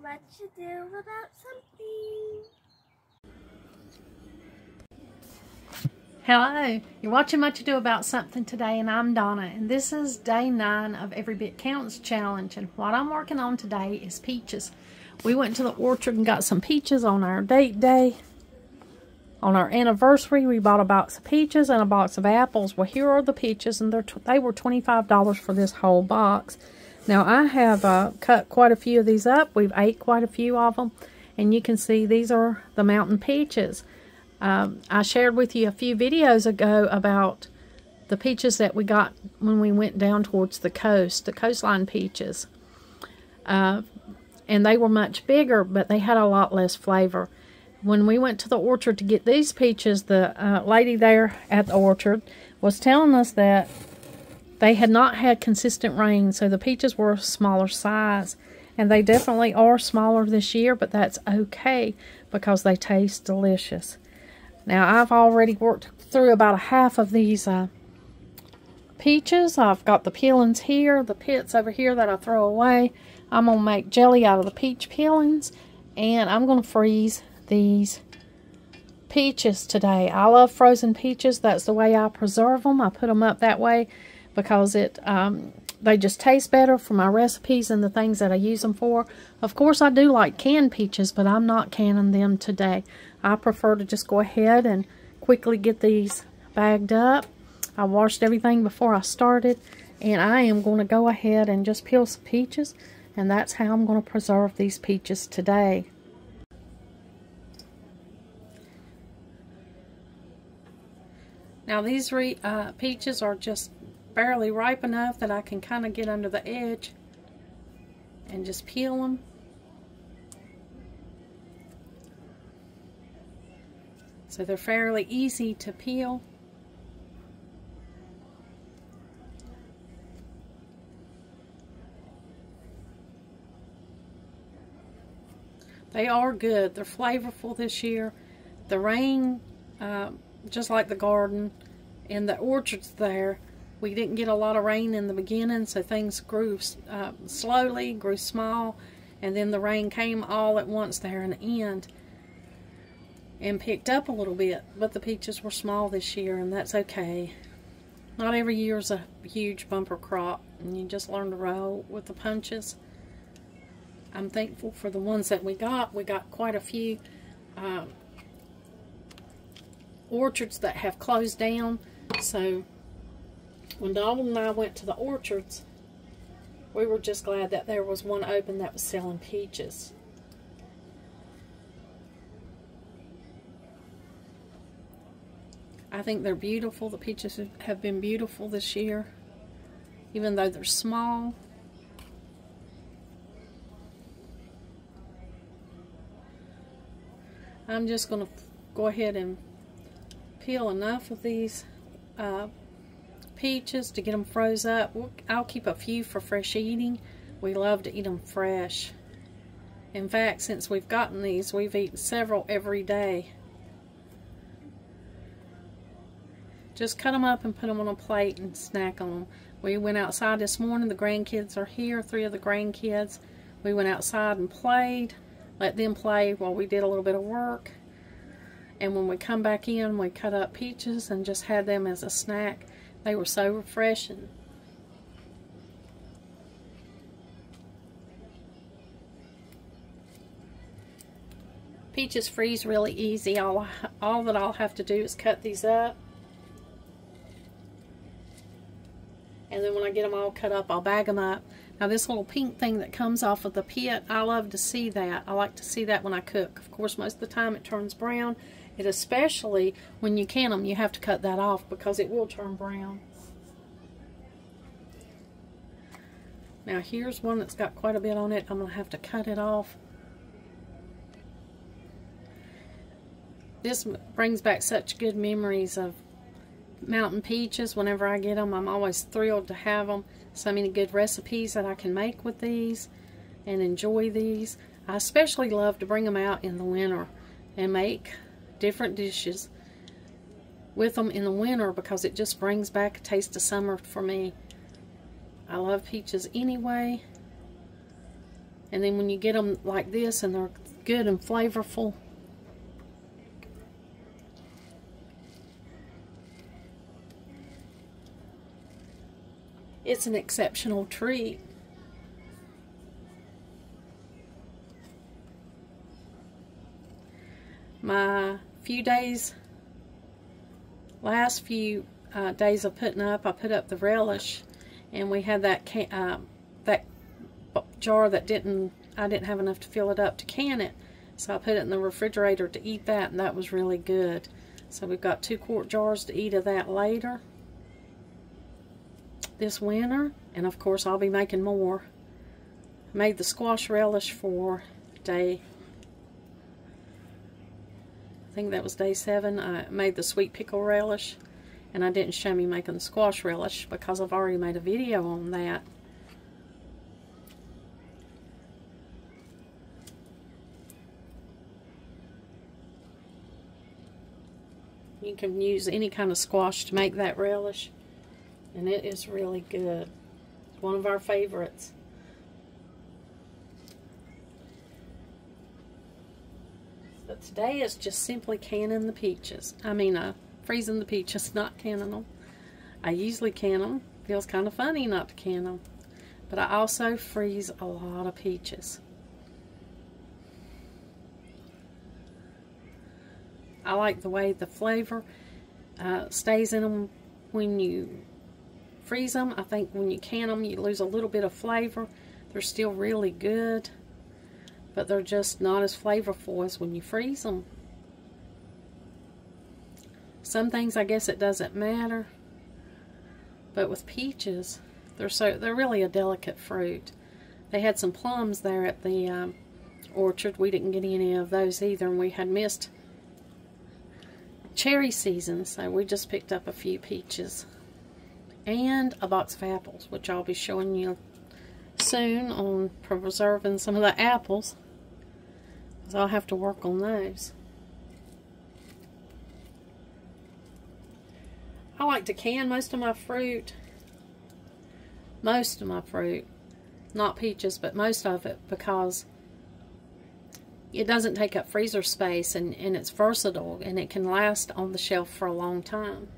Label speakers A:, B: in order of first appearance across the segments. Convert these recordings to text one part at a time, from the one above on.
A: What you do about something.
B: Hello, you're watching What You Do About Something today, and I'm Donna, and this is day 9 of Every Bit Counts challenge, and what I'm working on today is peaches. We went to the orchard and got some peaches on our date day. On our anniversary, we bought a box of peaches and a box of apples. Well, here are the peaches, and they were $25 for this whole box. Now, I have cut quite a few of these up. We've ate quite a few of them, and you can see these are the mountain peaches. I shared with you a few videos ago about the peaches that we got when we went down towards the coast, the coastline peaches. And they were much bigger, but they had a lot less flavor. When we went to the orchard to get these peaches, the lady there at the orchard was telling us that they had not had consistent rain, so the peaches were a smaller size. And they definitely are smaller this year, but that's okay because they taste delicious. Now, I've already worked through about a half of these peaches. I've got the peelings here, the pits over here that I throw away. I'm going to make jelly out of the peach peelings, and I'm going to freeze these peaches today. I love frozen peaches. That's the way I preserve them. I put them up that way because they just taste better for my recipes and the things that I use them for. Of course, I do like canned peaches, but I'm not canning them today. I prefer to just go ahead and quickly get these bagged up. I washed everything before I started, and I am going to go ahead and just peel some peaches, and that's how I'm going to preserve these peaches today. Now, these peaches are just barely ripe enough that I can kind of get under the edge and just peel them. So they're fairly easy to peel. They are good. They're flavorful this year. The rain, just like the garden and the orchards there, we didn't get a lot of rain in the beginning, so things grew slowly, grew small, and then the rain came all at once there in the end and picked up a little bit. But the peaches were small this year, and that's okay. Not every year is a huge bumper crop, and you just learn to roll with the punches. I'm thankful for the ones that we got. We got quite a few orchards that have closed down, so when Donald and I went to the orchards, we were just glad that there was one open that was selling peaches. I think they're beautiful. The peaches have been beautiful this year, even though they're small. I'm just going to go ahead and peel enough of these peaches to get them froze up. I'll keep a few for fresh eating. We love to eat them fresh. In fact, since we've gotten these, we've eaten several every day. Just cut them up and put them on a plate and snack on them. We went outside this morning. The grandkids are here, 3 of the grandkids. We went outside and played, let them play while we did a little bit of work. And when we come back in, we cut up peaches and just had them as a snack. They were so refreshing. Peaches freeze really easy. All that I'll have to do is cut these up. And then when I get them all cut up, I'll bag them up. Now, this little pink thing that comes off of the pit, I love to see that. I like to see that when I cook. Of course, most of the time it turns brown. And especially when you can them, you have to cut that off because it will turn brown. Now, here's one that's got quite a bit on it. I'm going to have to cut it off. This brings back such good memories of mountain peaches. Whenever I get them, I'm always thrilled to have them. So many good recipes that I can make with these and enjoy these. I especially love to bring them out in the winter and make different dishes with them in the winter because it just brings back a taste of summer for me. I love peaches anyway. And then when you get them like this and they're good and flavorful, it's an exceptional treat. My last few days of putting up, I put up the relish, and we had that that jar that I didn't have enough to fill it up to can it, so I put it in the refrigerator to eat that, and that was really good. So we've got 2-quart jars to eat of that later this winter, and of course I'll be making more. I made the squash relish for day, I think that was day 7. I made the sweet pickle relish, and I didn't show me making the squash relish because I've already made a video on that. You can use any kind of squash to make that relish, and it is really good. It's one of our favorites. But today is just simply canning the peaches. Freezing the peaches, not canning them. I usually can them. Feels kind of funny not to can them. But I also freeze a lot of peaches. I like the way the flavor stays in them when you freeze them. I think when you can them, you lose a little bit of flavor. They're still really good, but they're just not as flavorful as when you freeze them. Some things, I guess it doesn't matter, but with peaches, they're really a delicate fruit. They had some plums there at the orchard. We didn't get any of those either, and we had missed cherry season, so we just picked up a few peaches and a box of apples, which I'll be showing you soon on preserving some of the apples, because I'll have to work on those. I like to can most of my fruit, not peaches, but most of it, because it doesn't take up freezer space, and it's versatile, and it can last on the shelf for a long time.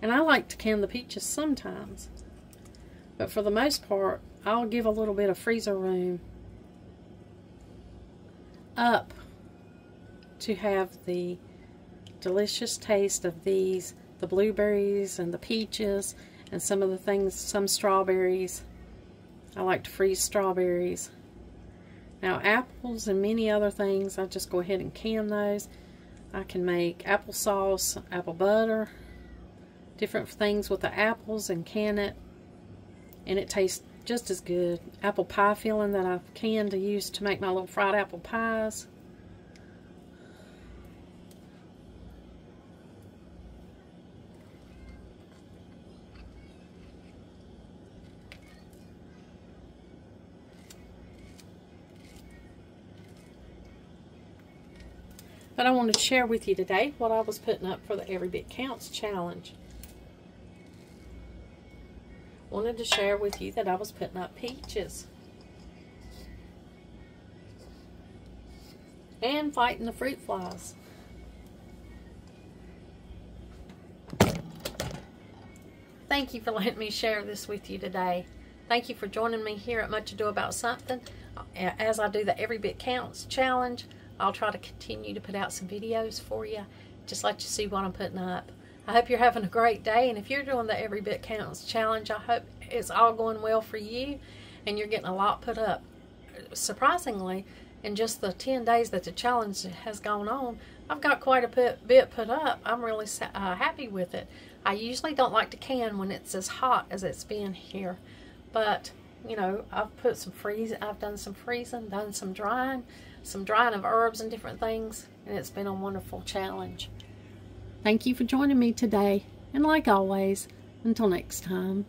B: And I like to can the peaches sometimes, but for the most part, I'll give a little bit of freezer room up to have the delicious taste of these, the blueberries and the peaches, and some strawberries. I like to freeze strawberries. Now apples and many other things, I just go ahead and can those. I can make applesauce, apple butter, different things with the apples, and can it, and it tastes just as good. Apple pie filling that I've canned to use to make my little fried apple pies. But I wanted to share with you today what I was putting up for the Every Bit Counts challenge. Wanted to share with you that I was putting up peaches and fighting the fruit flies. Thank you for letting me share this with you today. Thank you for joining me here at Much Ado About Something. As I do the Every Bit Counts challenge, I'll try to continue to put out some videos for you, just let you see what I'm putting up. I hope you're having a great day, and if you're doing the Every Bit Counts challenge, I hope it's all going well for you and you're getting a lot put up. Surprisingly, in just the 10 days that the challenge has gone on, I've got quite a bit put up. I'm really happy with it. I usually don't like to can when it's as hot as it's been here, but you know, I've put some I've done some freezing, done some drying of herbs and different things, and it's been a wonderful challenge. Thank you for joining me today, and like always, until next time.